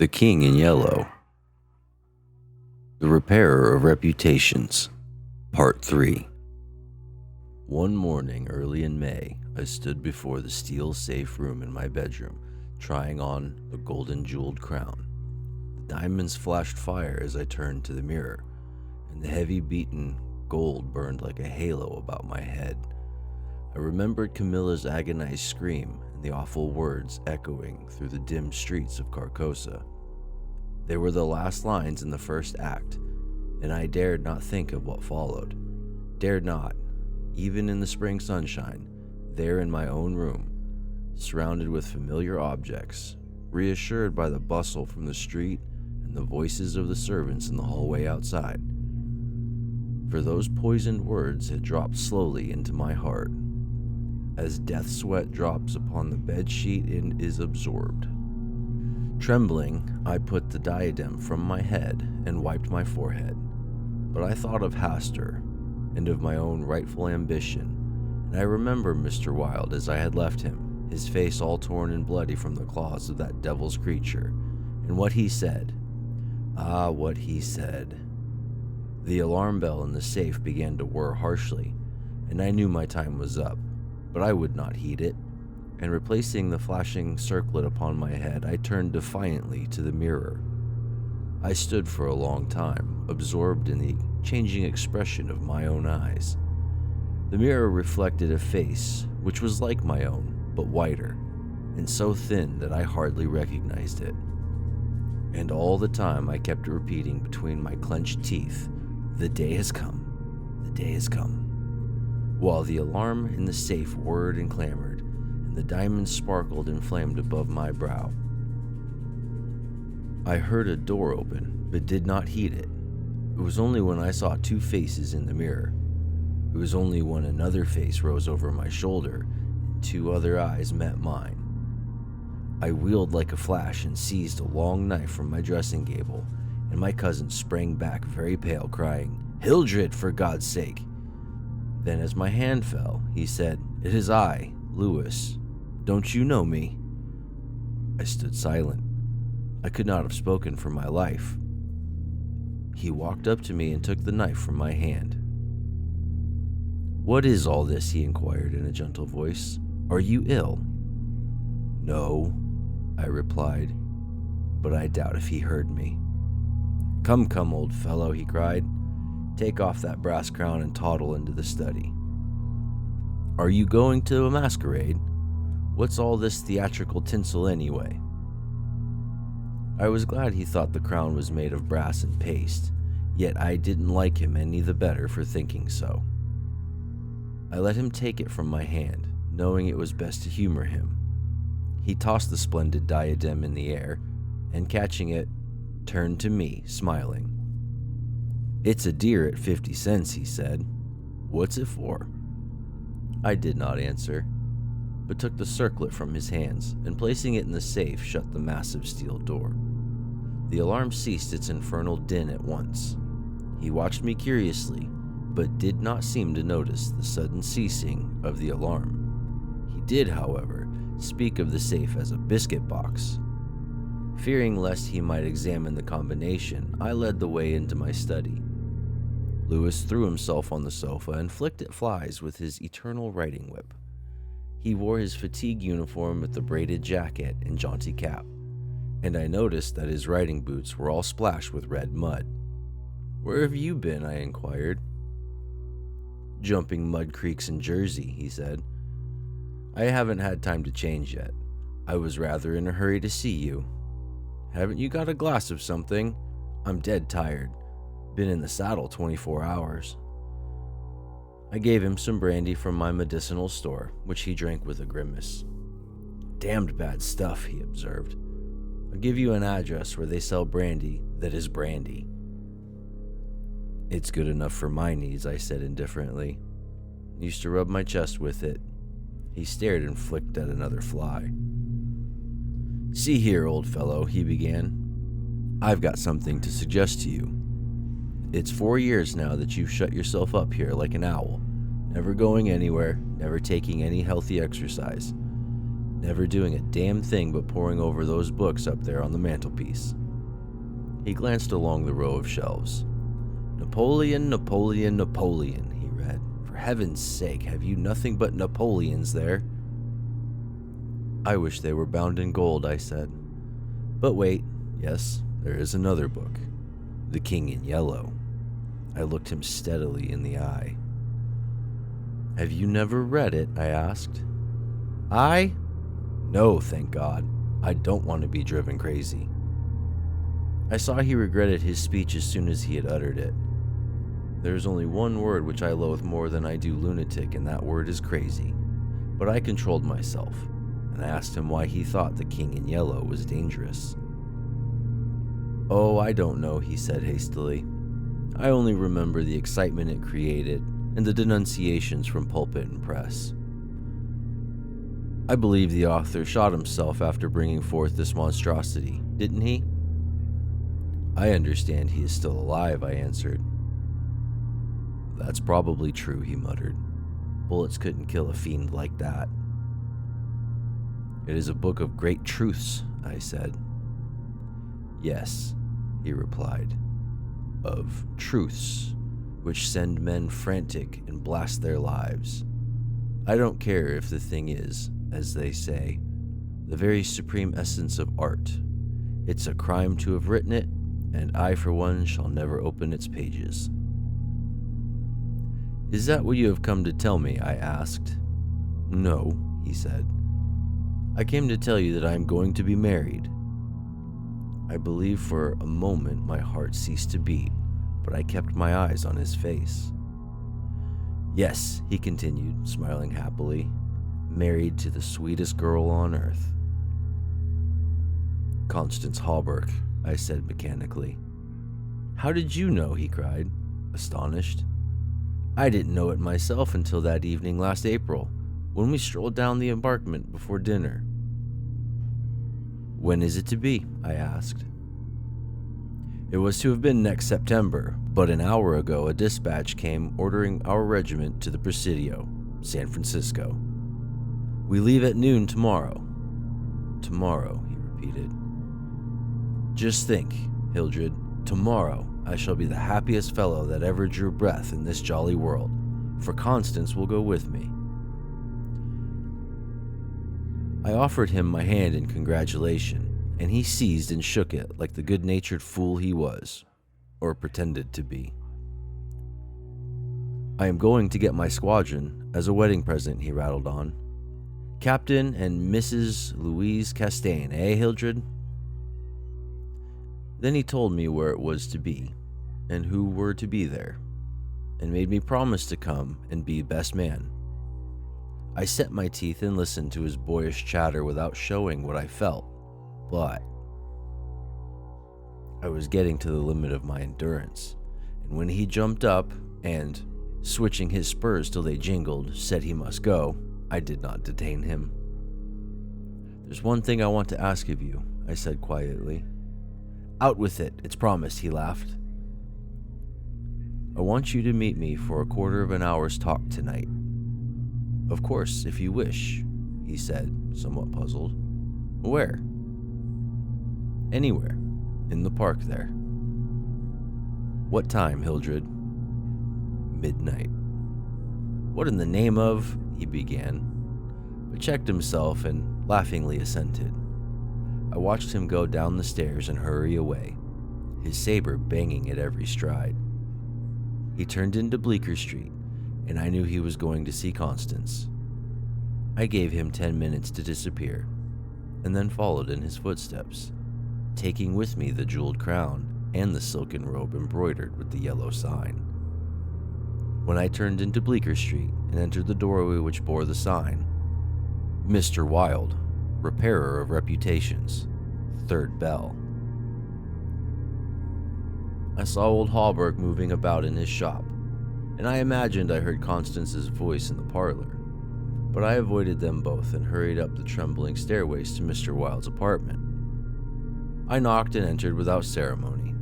The King in Yellow. The Repairer of Reputations. Part 3. One morning early in May, I stood before the steel safe room in my bedroom, trying on the golden jeweled crown. The diamonds flashed fire as I turned to the mirror, and the heavy beaten gold burned like a halo about my head. I remembered Camilla's agonized scream and the awful words echoing through the dim streets of Carcosa. They were the last lines in the first act, and I dared not think of what followed. Dared not, even in the spring sunshine, there in my own room, surrounded with familiar objects, reassured by the bustle from the street and the voices of the servants in the hallway outside. For those poisoned words had dropped slowly into my heart, as death sweat drops upon the bedsheet and is absorbed. Trembling, I put the diadem from my head and wiped my forehead. But I thought of Hastur and of my own rightful ambition, and I remember Mr. Wilde as I had left him, his face all torn and bloody from the claws of that devil's creature, and what he said. Ah, what he said. The alarm bell in the safe began to whir harshly, and I knew my time was up, but I would not heed it, and replacing the flashing circlet upon my head, I turned defiantly to the mirror. I stood for a long time, absorbed in the changing expression of my own eyes. The mirror reflected a face which was like my own, but whiter, and so thin that I hardly recognized it. And all the time I kept repeating between my clenched teeth, "The day has come, the day has come," while the alarm in the safe whirred and clamored, and the diamonds sparkled and flamed above my brow. I heard a door open, but did not heed it. It was only when I saw two faces in the mirror. It was only when another face rose over my shoulder, and two other eyes met mine. I wheeled like a flash and seized a long knife from my dressing table, and my cousin sprang back very pale, crying, "Hildred, for God's sake!" Then as my hand fell, he said, "It is I, Lewis. Don't you know me?" I stood silent. I could not have spoken for my life. He walked up to me and took the knife from my hand. "What is all this?" he inquired in a gentle voice. "Are you ill?" "No," I replied, but I doubt if he heard me. Come, old fellow," he cried. "Take off that brass crown and toddle into the study." "Are you going to a masquerade? What's all this theatrical tinsel anyway?" I was glad he thought the crown was made of brass and paste, yet I didn't like him any the better for thinking so. I let him take it from my hand, knowing it was best to humor him. He tossed the splendid diadem in the air, and catching it, turned to me, smiling. "It's a dear at 50 cents, he said. "What's it for?" I did not answer, but took the circlet from his hands, and placing it in the safe, shut the massive steel door. The alarm ceased its infernal din at once. He watched me curiously, but did not seem to notice the sudden ceasing of the alarm. He did, however, speak of the safe as a biscuit box. Fearing lest he might examine the combination, I led the way into my study. Lewis threw himself on the sofa and flicked at flies with his eternal writing whip. He wore his fatigue uniform with the braided jacket and jaunty cap, and I noticed that his riding boots were all splashed with red mud. "Where have you been?" I inquired. "Jumping mud creeks in Jersey," he said. "I haven't had time to change yet. I was rather in a hurry to see you. Haven't you got a glass of something? I'm dead tired. Been in the saddle 24 hours. I gave him some brandy from my medicinal store, which he drank with a grimace. "Damned bad stuff," he observed. "I'll give you an address where they sell brandy that is brandy." "It's good enough for my needs," I said indifferently. "Used to rub my chest with it." He stared and flicked at another fly. "See here, old fellow," he began. "I've got something to suggest to you. It's 4 years now that you've shut yourself up here like an owl, never going anywhere, never taking any healthy exercise. never doing a damn thing but poring over those books up there on the mantelpiece. He glanced along the row of shelves. Napoleon, Napoleon, Napoleon, he read. For heaven's sake, have you nothing but Napoleons there? I wish they were bound in gold, I said. But wait, yes, there is another book. The King in Yellow. I looked him steadily in the eye. Have you never read it? I asked. I? No, thank God. I don't want to be driven crazy. I saw he regretted his speech as soon as he had uttered it. There is only one word which I loathe more than I do lunatic, and that word is crazy. But I controlled myself, and I asked him why he thought the King in Yellow was dangerous. Oh, I don't know, he said hastily. I only remember the excitement it created and the denunciations from pulpit and press. I believe the author shot himself after bringing forth this monstrosity, didn't he? I understand he is still alive, I answered. That's probably true, he muttered. Bullets couldn't kill a fiend like that. It is a book of great truths, I said. Yes, he replied, of truths which send men frantic and blast their lives. I don't care if the thing is, as they say, the very supreme essence of art. It's a crime to have written it, and I for one shall never open its pages. Is that what you have come to tell me? I asked. No, he said. I came to tell you that I am going to be married. I believe for a moment my heart ceased to beat, but I kept my eyes on his face. Yes, he continued, smiling happily, married to the sweetest girl on earth. Constance Hawberk, I said mechanically. How did you know? He cried, astonished. I didn't know it myself until that evening last April, when we strolled down the embankment before dinner. When is it to be? I asked. It was to have been next September, but an hour ago a dispatch came ordering our regiment to the Presidio, San Francisco. We leave at noon tomorrow. Tomorrow, he repeated. Just think, Hildred, tomorrow I shall be the happiest fellow that ever drew breath in this jolly world, for Constance will go with me. I offered him my hand in congratulation, and he seized and shook it like the good-natured fool he was, or pretended to be. I am going to get my squadron as a wedding present, he rattled on. Captain and Mrs. Louise Castaigne, eh, Hildred? Then he told me where it was to be, and who were to be there, and made me promise to come and be best man. I set my teeth and listened to his boyish chatter without showing what I felt, but I was getting to the limit of my endurance, and when he jumped up and, switching his spurs till they jingled, said he must go, I did not detain him. There's one thing I want to ask of you, I said quietly. Out with it, it's promised, he laughed. I want you to meet me for a quarter of an hour's talk tonight. Of course, if you wish, he said, somewhat puzzled. Where? Anywhere. In the park there. What time, Hildred? Midnight. What in the name of... he began, but checked himself and laughingly assented. I watched him go down the stairs and hurry away, his saber banging at every stride. He turned into Bleecker Street, and I knew he was going to see Constance. I gave him 10 minutes to disappear, and then followed in his footsteps, taking with me the jeweled crown and the silken robe embroidered with the yellow sign. When I turned into Bleecker Street and entered the doorway which bore the sign, Mr. Wilde, repairer of reputations, third bell. I saw old Hawberk moving about in his shop, and I imagined I heard Constance's voice in the parlor, but I avoided them both and hurried up the trembling stairways to Mr. Wilde's apartment. I knocked and entered without ceremony.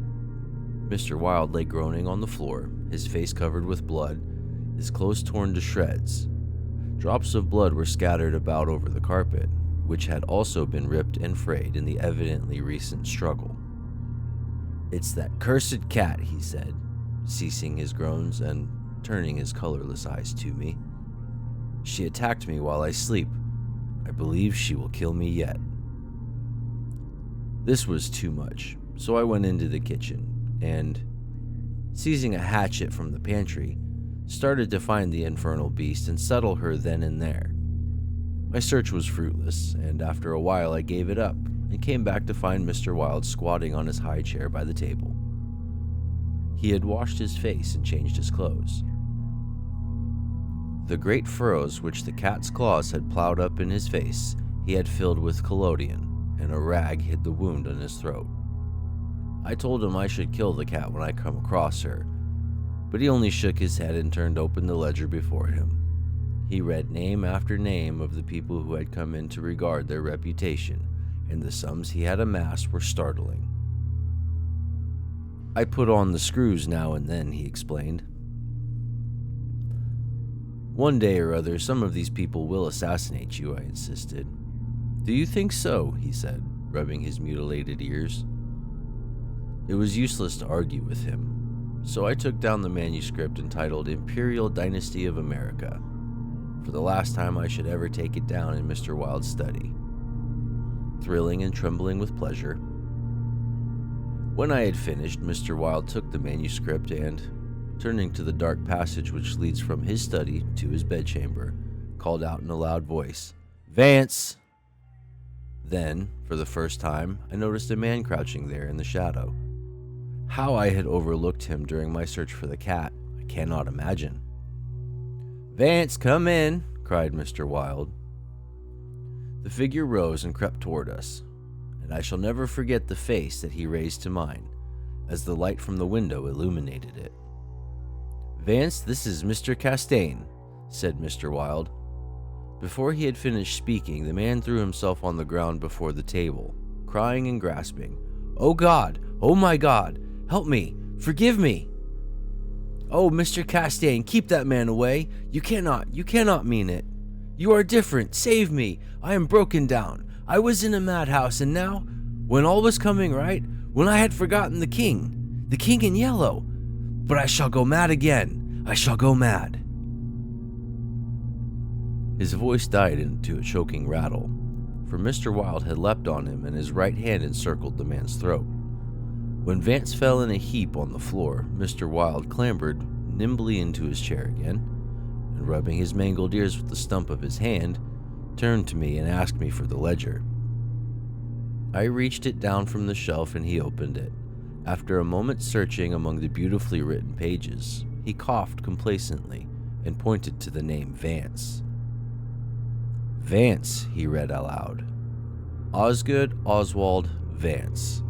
Mr. Wilde lay groaning on the floor, his face covered with blood, his clothes torn to shreds. Drops of blood were scattered about over the carpet, which had also been ripped and frayed in the evidently recent struggle. "It's that cursed cat," he said, ceasing his groans and turning his colorless eyes to me. "She attacked me while I sleep. I believe she will kill me yet." This was too much, so I went into the kitchen and, seizing a hatchet from the pantry, started to find the infernal beast and settle her then and there. My search was fruitless, and after a while I gave it up and came back to find Mr. Wilde squatting on his high chair by the table. He had washed his face and changed his clothes. The great furrows which the cat's claws had plowed up in his face he had filled with collodion, and a rag hid the wound on his throat. I told him I should kill the cat when I come across her, but he only shook his head and turned open the ledger before him. He read name after name of the people who had come in to regard their reputation, and the sums he had amassed were startling. "I put on the screws now and then," he explained. "One day or other, some of these people will assassinate you," I insisted. "Do you think so?" he said, rubbing his mutilated ears. It was useless to argue with him, so I took down the manuscript entitled Imperial Dynasty of America, for the last time I should ever take it down in Mr. Wilde's study, thrilling and trembling with pleasure. When I had finished, Mr. Wilde took the manuscript and, turning to the dark passage which leads from his study to his bedchamber, called out in a loud voice, "Vance!" Then, for the first time, I noticed a man crouching there in the shadow. How I had overlooked him during my search for the cat, I cannot imagine. "Vance, come in!" cried Mr. Wilde. The figure rose and crept toward us, and I shall never forget the face that he raised to mine, as the light from the window illuminated it. "Vance, this is Mr. Castaigne," said Mr. Wilde. Before he had finished speaking, the man threw himself on the ground before the table, crying and grasping, "Oh God! Oh my God! Help me! Forgive me! Oh, Mr. Castaigne, keep that man away! You cannot mean it! You are different! Save me! I am broken down! I was in a madhouse, and now, when all was coming right, when I had forgotten the king in yellow, but I shall go mad again! I shall go mad!" His voice died into a choking rattle, for Mr. Wilde had leapt on him and his right hand encircled the man's throat. When Vance fell in a heap on the floor, Mr. Wilde clambered nimbly into his chair again, and rubbing his mangled ears with the stump of his hand, turned to me and asked me for the ledger. I reached it down from the shelf and he opened it. After a moment's searching among the beautifully written pages, he coughed complacently and pointed to the name Vance. "Vance," he read aloud. "Osgood Oswald Vance."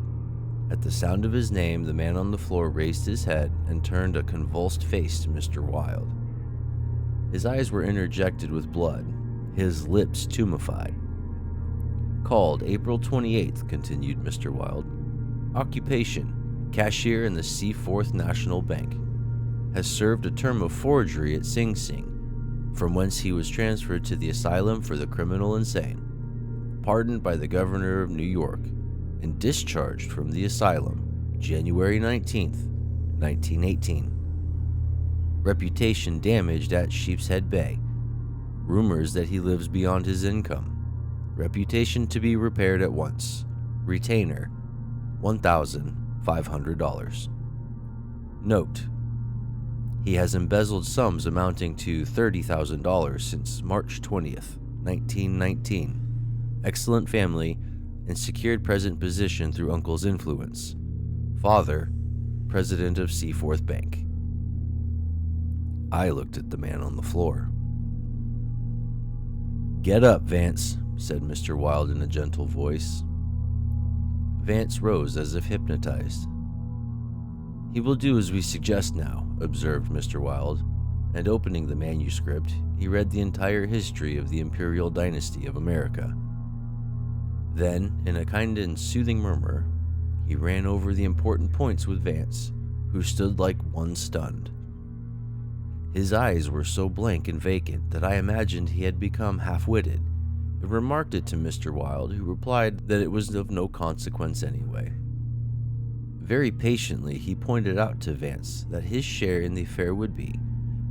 At the sound of his name, the man on the floor raised his head and turned a convulsed face to Mr. Wilde. His eyes were interjected with blood, his lips tumefied. "Called April 28th, continued Mr. Wilde. Occupation, cashier in the Seaforth National Bank. Has served a term of forgery at Sing Sing, from whence he was transferred to the Asylum for the Criminal Insane. Pardoned by the Governor of New York, and discharged from the asylum January 19th, 1918. Reputation damaged at Sheepshead Bay. Rumors that he lives beyond his income. Reputation to be repaired at once. Retainer, $1,500. Note: he has embezzled sums amounting to $30,000 since March 20th, 1919. Excellent family and secured present position through uncle's influence. Father, president of Seaforth Bank. I looked at the man on the floor. "Get up, Vance," said Mr. Wilde in a gentle voice. Vance rose as if hypnotized. "He will do as we suggest now," observed Mr. Wilde, and opening the manuscript, he read the entire history of the Imperial Dynasty of America. Then, in a kind and soothing murmur, he ran over the important points with Vance, who stood like one stunned. His eyes were so blank and vacant that I imagined he had become half-witted, and remarked it to Mr. Wilde, who replied that it was of no consequence anyway. Very patiently, he pointed out to Vance that his share in the affair would be,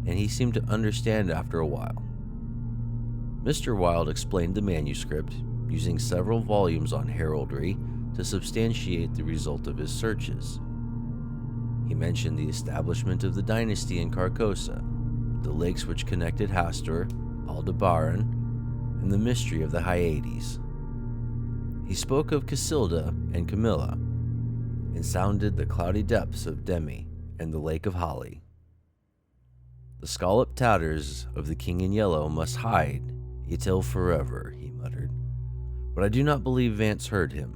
and he seemed to understand after a while. Mr. Wilde explained the manuscript, using several volumes on heraldry to substantiate the result of his searches. He mentioned the establishment of the dynasty in Carcosa, the lakes which connected Hastur, Aldebaran, and the mystery of the Hyades. He spoke of Casilda and Camilla, and sounded the cloudy depths of Demi and the Lake of Hali. The scalloped tatters of the King in Yellow must hide Etil forever, he muttered, but I do not believe Vance heard him.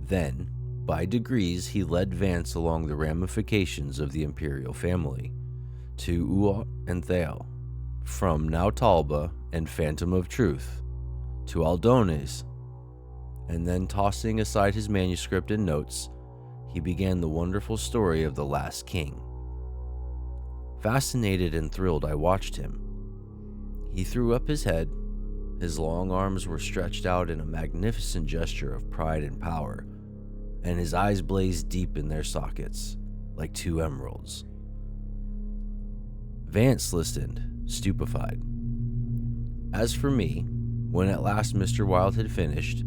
Then, by degrees, he led Vance along the ramifications of the imperial family, to Uat and Thale, from Nautalba and Phantom of Truth, to Aldones, and then tossing aside his manuscript and notes, he began the wonderful story of the last king. Fascinated and thrilled, I watched him. He threw up his head, his long arms were stretched out in a magnificent gesture of pride and power, and his eyes blazed deep in their sockets, like two emeralds. Vance listened, stupefied. As for me, when at last Mr. Wilde had finished,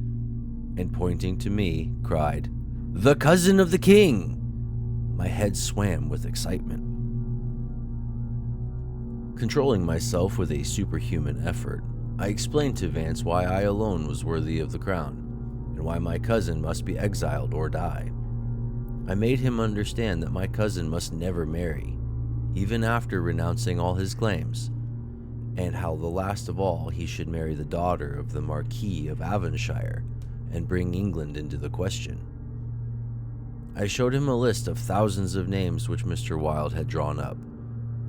and pointing to me, cried, "The cousin of the king!" my head swam with excitement. Controlling myself with a superhuman effort, I explained to Vance why I alone was worthy of the crown, and why my cousin must be exiled or die. I made him understand that my cousin must never marry, even after renouncing all his claims, and how the last of all he should marry the daughter of the Marquis of Avonshire and bring England into the question. I showed him a list of thousands of names which Mr. Wilde had drawn up.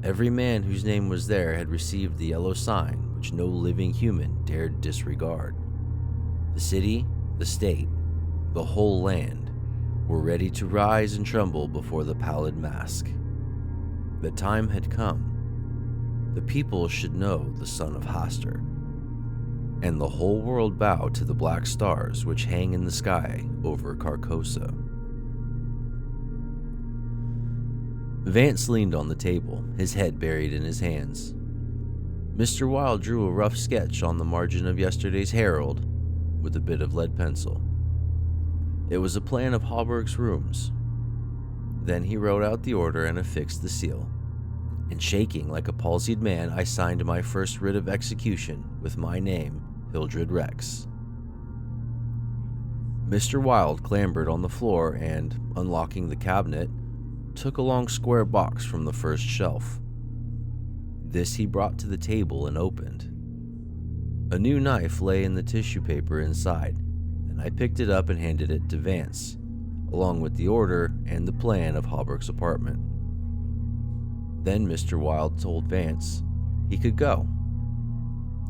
Every man whose name was there had received the yellow sign which no living human dared disregard. The city, the state, the whole land were ready to rise and tremble before the pallid mask. The time had come. The people should know the son of Hastur, and the whole world bow to the black stars which hang in the sky over Carcosa. Vance leaned on the table, his head buried in his hands. Mr. Wilde drew a rough sketch on the margin of yesterday's Herald with a bit of lead pencil. It was a plan of Hawberk's rooms. Then he wrote out the order and affixed the seal. And shaking like a palsied man, I signed my first writ of execution with my name, Hildred Rex. Mr. Wilde clambered on the floor and, unlocking the cabinet, took a long square box from the first shelf. This he brought to the table and opened. A new knife lay in the tissue paper inside, and I picked it up and handed it to Vance, along with the order and the plan of Hawberk's apartment. Then Mr. Wilde told Vance he could go,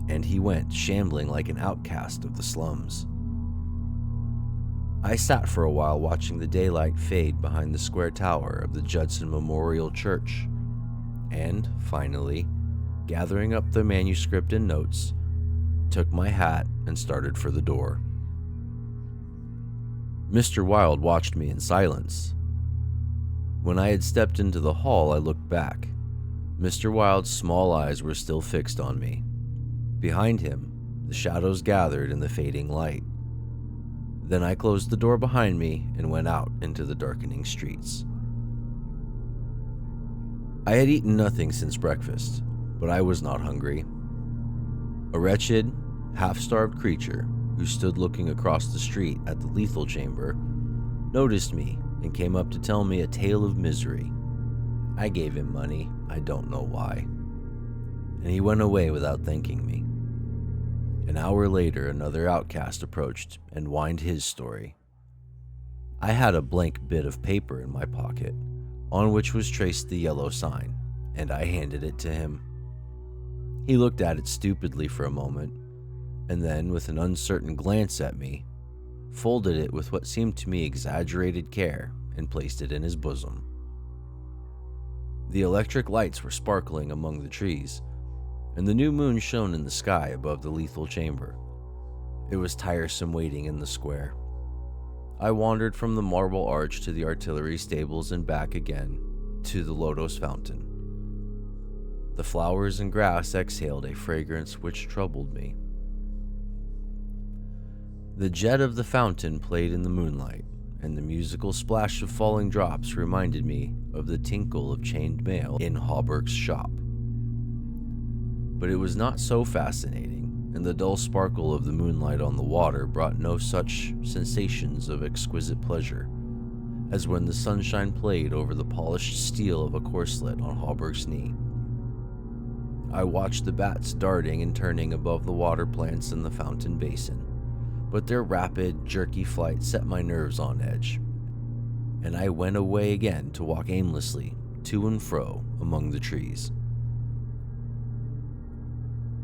and he went, shambling like an outcast of the slums. I sat for a while watching the daylight fade behind the square tower of the Judson Memorial Church, and, finally, gathering up the manuscript and notes, took my hat and started for the door. Mr. Wilde watched me in silence. When I had stepped into the hall, I looked back. Mr. Wilde's small eyes were still fixed on me. Behind him, the shadows gathered in the fading light. Then I closed the door behind me and went out into the darkening streets. I had eaten nothing since breakfast, but I was not hungry. A wretched, half-starved creature who stood looking across the street at the lethal chamber noticed me and came up to tell me a tale of misery. I gave him money, I don't know why, and he went away without thanking me. An hour later, another outcast approached and whined his story. I had a blank bit of paper in my pocket, on which was traced the yellow sign, and I handed it to him. He looked at it stupidly for a moment, and then, with an uncertain glance at me, folded it with what seemed to me exaggerated care and placed it in his bosom. The electric lights were sparkling among the trees, and the new moon shone in the sky above the lethal chamber. It was tiresome waiting in the square. I wandered from the Marble Arch to the artillery stables and back again to the Lotos Fountain. The flowers and grass exhaled a fragrance which troubled me. The jet of the fountain played in the moonlight, and the musical splash of falling drops reminded me of the tinkle of chained mail in Hawberk's shop. But it was not so fascinating, and the dull sparkle of the moonlight on the water brought no such sensations of exquisite pleasure as when the sunshine played over the polished steel of a corselet on Hawberk's knee. I watched the bats darting and turning above the water plants in the fountain basin, but their rapid, jerky flight set my nerves on edge, and I went away again to walk aimlessly to and fro among the trees.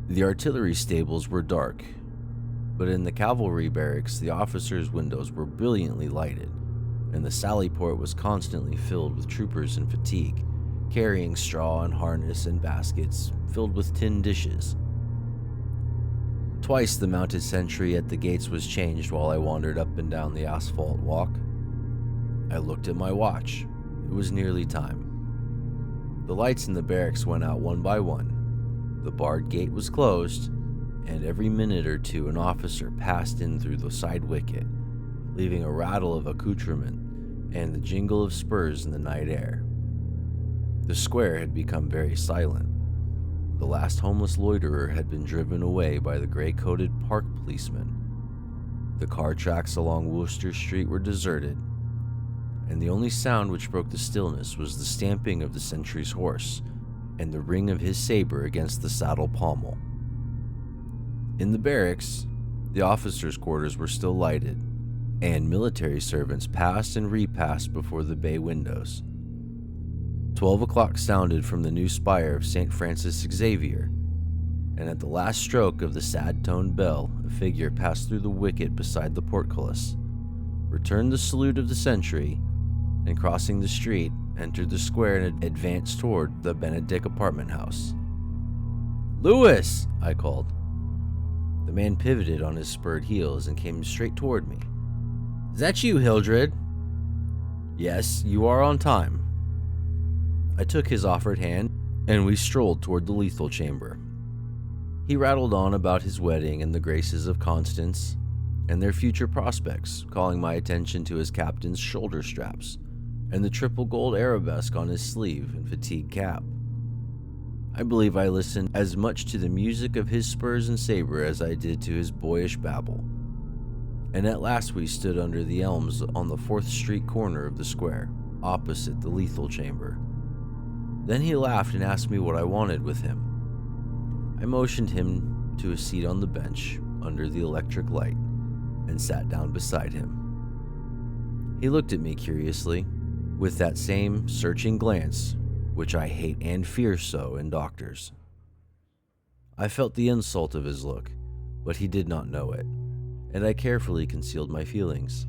The artillery stables were dark, but in the cavalry barracks the officers' windows were brilliantly lighted, and the sally port was constantly filled with troopers in fatigue, carrying straw and harness and baskets filled with tin dishes. Twice the mounted sentry at the gates was changed while I wandered up and down the asphalt walk. I looked at my watch. It was nearly time. The lights in the barracks went out one by one. The barred gate was closed, and every minute or two an officer passed in through the side wicket, leaving a rattle of accoutrement and the jingle of spurs in the night air. The square had become very silent. The last homeless loiterer had been driven away by the gray-coated park policeman. The car tracks along Wooster Street were deserted, and the only sound which broke the stillness was the stamping of the sentry's horse and the ring of his saber against the saddle pommel. In the barracks, the officers' quarters were still lighted, and military servants passed and repassed before the bay windows. 12 o'clock sounded from the new spire of St. Francis Xavier, and at the last stroke of the sad-toned bell, a figure passed through the wicket beside the portcullis, returned the salute of the sentry, and crossing the street, entered the square and advanced toward the Benedict apartment house. "Lewis!" I called. The man pivoted on his spurred heels and came straight toward me. "Is that you, Hildred?" "Yes, you are on time." I took his offered hand, and we strolled toward the lethal chamber. He rattled on about his wedding and the graces of Constance and their future prospects, calling my attention to his captain's shoulder straps and the triple gold arabesque on his sleeve and fatigue cap. I believe I listened as much to the music of his spurs and saber as I did to his boyish babble, and at last we stood under the elms on the 4th Street corner of the square, opposite the lethal chamber. Then he laughed and asked me what I wanted with him. I motioned him to a seat on the bench under the electric light and sat down beside him. He looked at me curiously, with that same searching glance which I hate and fear so in doctors. I felt the insult of his look, but he did not know it, and I carefully concealed my feelings.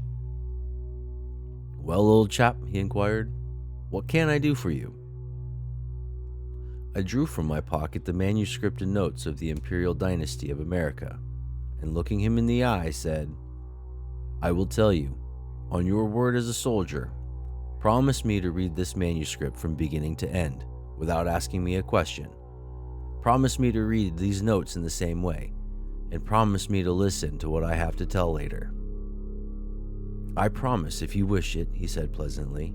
"Well, old chap," he inquired, "what can I do for you?" I drew from my pocket the manuscript and notes of the Imperial Dynasty of America, and looking him in the eye, said, "I will tell you, on your word as a soldier, promise me to read this manuscript from beginning to end, without asking me a question. Promise me to read these notes in the same way, and promise me to listen to what I have to tell later." "I promise, if you wish it," he said pleasantly.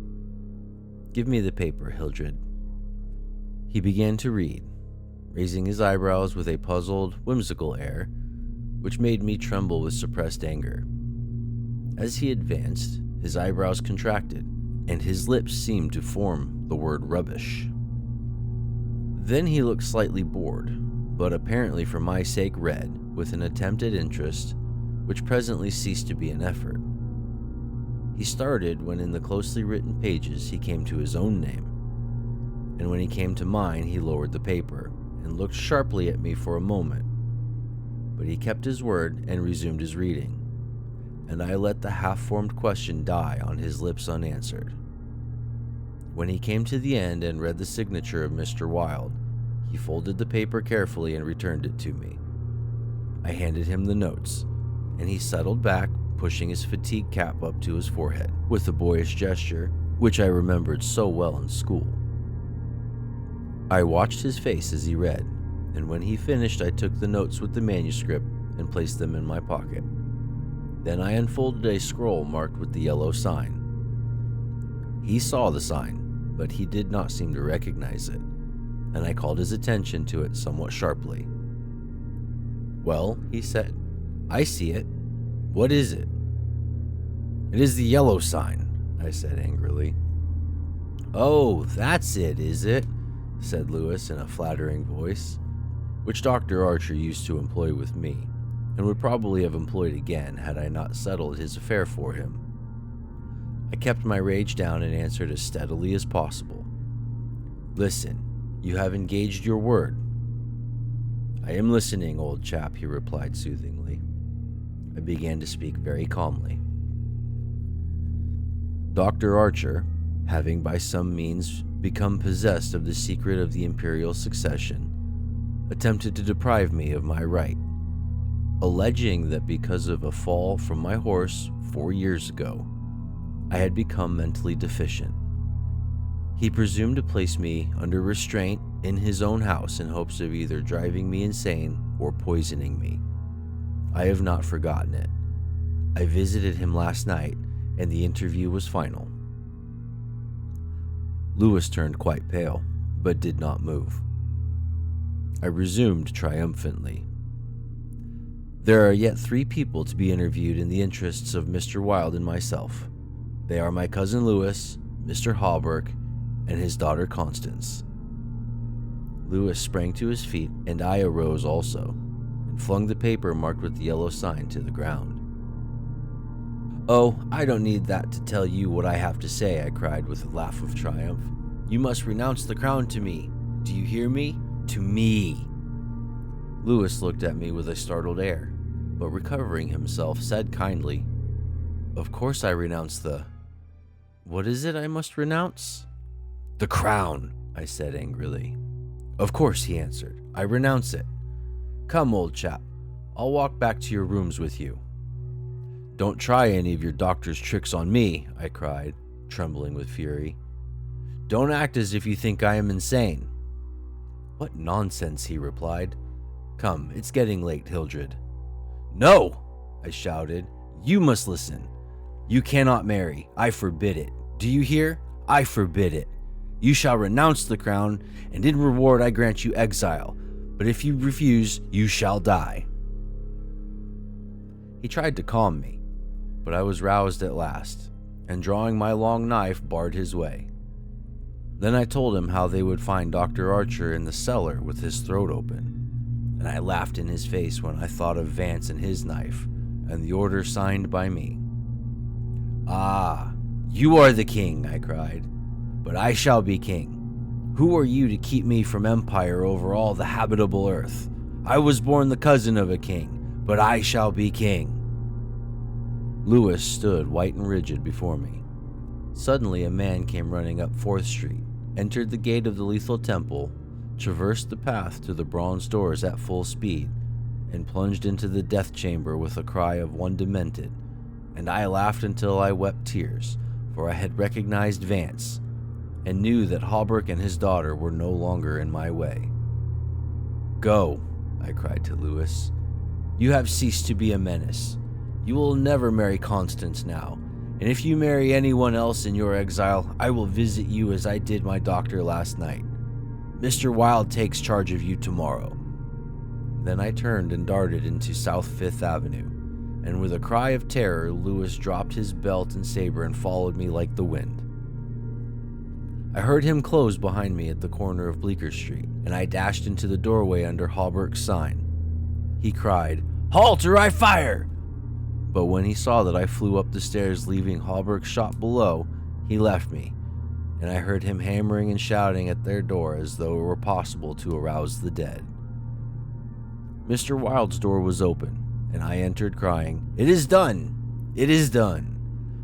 "Give me the paper, Hildred." He began to read, raising his eyebrows with a puzzled, whimsical air, which made me tremble with suppressed anger. As he advanced, his eyebrows contracted, and his lips seemed to form the word rubbish. Then he looked slightly bored, but apparently for my sake read, with an attempt at interest, which presently ceased to be an effort. He started when in the closely written pages he came to his own name, and when he came to mine he lowered the paper and looked sharply at me for a moment, but he kept his word and resumed his reading, and I let the half-formed question die on his lips unanswered. When he came to the end and read the signature of Mr. Wilde, He folded the paper carefully and returned it to me. I handed him the notes, and he settled back, pushing his fatigue cap up to his forehead with a boyish gesture, which I remembered so well in school. I watched his face as he read, and when he finished, I took the notes with the manuscript and placed them in my pocket. Then I unfolded a scroll marked with the yellow sign. He saw the sign, but he did not seem to recognize it, and I called his attention to it somewhat sharply. "Well," he said, "I see it. What is it?" "It is the yellow sign," I said angrily. "Oh, that's it, is it?" said Lewis in a flattering voice, which Dr. Archer used to employ with me, and would probably have employed again had I not settled his affair for him. I kept my rage down and answered as steadily as possible. "Listen, you have engaged your word." "I am listening, old chap," he replied soothingly. I began to speak very calmly. "Dr. Archer, having by some means become possessed of the secret of the imperial succession, attempted to deprive me of my right, alleging that because of a fall from my horse 4 years ago, I had become mentally deficient. He presumed to place me under restraint in his own house in hopes of either driving me insane or poisoning me. I have not forgotten it. I visited him last night, and the interview was final." Lewis turned quite pale, but did not move. I resumed triumphantly. "There are yet 3 people to be interviewed in the interests of Mr. Wilde and myself. They are my cousin Lewis, Mr. Hawberk, and his daughter Constance." Lewis sprang to his feet, and I arose also, and flung the paper marked with the yellow sign to the ground. "Oh, I don't need that to tell you what I have to say," I cried with a laugh of triumph. "You must renounce the crown to me. Do you hear me? To me." Lewis looked at me with a startled air, but recovering himself, said kindly, "Of course I renounce the... What is it I must renounce?" "The crown," I said angrily. "Of course," he answered, "I renounce it. Come, old chap, I'll walk back to your rooms with you." "Don't try any of your doctor's tricks on me," I cried, trembling with fury. "Don't act as if you think I am insane." "What nonsense," he replied. "Come, it's getting late, Hildred." "No!" I shouted. "You must listen. You cannot marry. I forbid it. Do you hear? I forbid it. You shall renounce the crown, and in reward I grant you exile. But if you refuse, you shall die." He tried to calm me, but I was roused at last, and drawing my long knife, barred his way. Then I told him how they would find Dr. Archer in the cellar with his throat open, and I laughed in his face when I thought of Vance and his knife, and the order signed by me. "Ah, you are the king," I cried, "but I shall be king. Who are you to keep me from empire over all the habitable earth? I was born the cousin of a king, but I shall be king." Lewis stood white and rigid before me. Suddenly a man came running up 4th Street, entered the gate of the Lethal Temple, traversed the path to the bronze doors at full speed, and plunged into the death chamber with a cry of one demented, and I laughed until I wept tears, for I had recognized Vance, and knew that Hawberk and his daughter were no longer in my way. "Go," I cried to Lewis. "You have ceased to be a menace. You will never marry Constance now, and if you marry anyone else in your exile, I will visit you as I did my doctor last night. Mr. Wilde takes charge of you tomorrow." Then I turned and darted into South 5th Avenue, and with a cry of terror, Lewis dropped his belt and saber and followed me like the wind. I heard him close behind me at the corner of Bleecker Street, and I dashed into the doorway under Hawberk's sign. He cried, "Halt or I fire!" But when he saw that I flew up the stairs leaving Hawberk's shop below, he left me, and I heard him hammering and shouting at their door as though it were possible to arouse the dead. Mr. Wilde's door was open, and I entered crying, "It is done! It is done!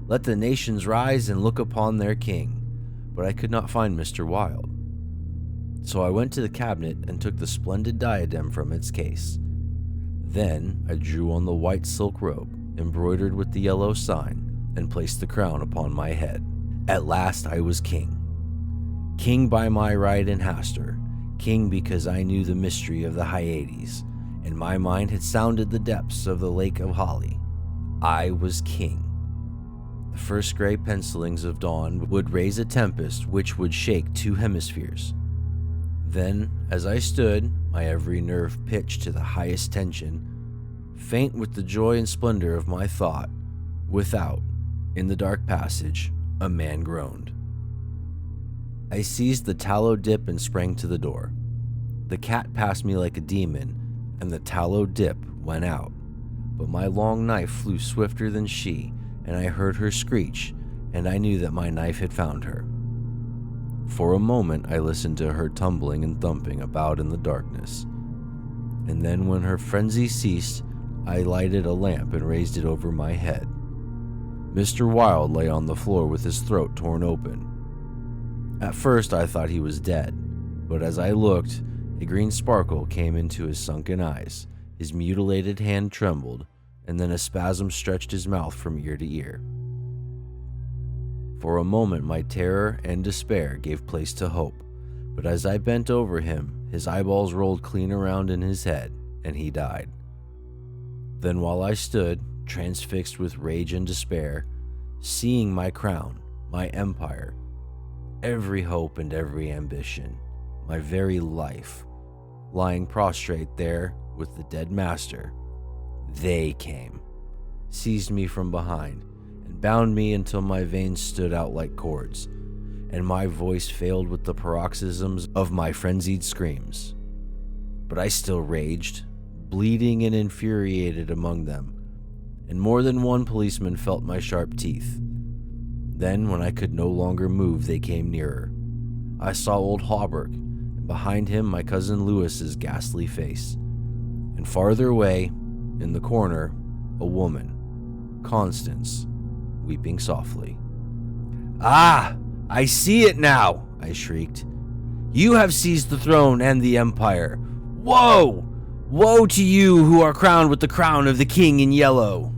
Let the nations rise and look upon their king." But I could not find Mr. Wilde. So I went to the cabinet and took the splendid diadem from its case. Then I drew on the white silk robe, embroidered with the yellow sign, and placed the crown upon my head. At last I was king. King by my right in Hastur, king because I knew the mystery of the Hyades, and my mind had sounded the depths of the lake of Hali. I was king. The first gray pencilings of dawn would raise a tempest which would shake 2 hemispheres. Then, as I stood, my every nerve pitched to the highest tension, faint with the joy and splendor of my thought, without, in the dark passage, a man groaned. I seized the tallow dip and sprang to the door. The cat passed me like a demon, and the tallow dip went out. But my long knife flew swifter than she, and I heard her screech, and I knew that my knife had found her. For a moment I listened to her tumbling and thumping about in the darkness, and then when her frenzy ceased, I lighted a lamp and raised it over my head. Mr. Wilde lay on the floor with his throat torn open. At first I thought he was dead, but as I looked, a green sparkle came into his sunken eyes, his mutilated hand trembled, and then a spasm stretched his mouth from ear to ear. For a moment my terror and despair gave place to hope, but as I bent over him, his eyeballs rolled clean around in his head, and he died. Then while I stood, transfixed with rage and despair, seeing my crown, my empire, every hope and every ambition, my very life, lying prostrate there with the dead master, they came, seized me from behind, and bound me until my veins stood out like cords, and my voice failed with the paroxysms of my frenzied screams. But I still raged, bleeding and infuriated among them, and more than one policeman felt my sharp teeth. Then, when I could no longer move, they came nearer. I saw old Hawberk, and behind him my cousin Lewis's ghastly face, and farther away, in the corner, a woman, Constance, weeping softly. "Ah, I see it now!" I shrieked. "You have seized the throne and the empire. Woe! Woe to you who are crowned with the crown of the king in yellow!"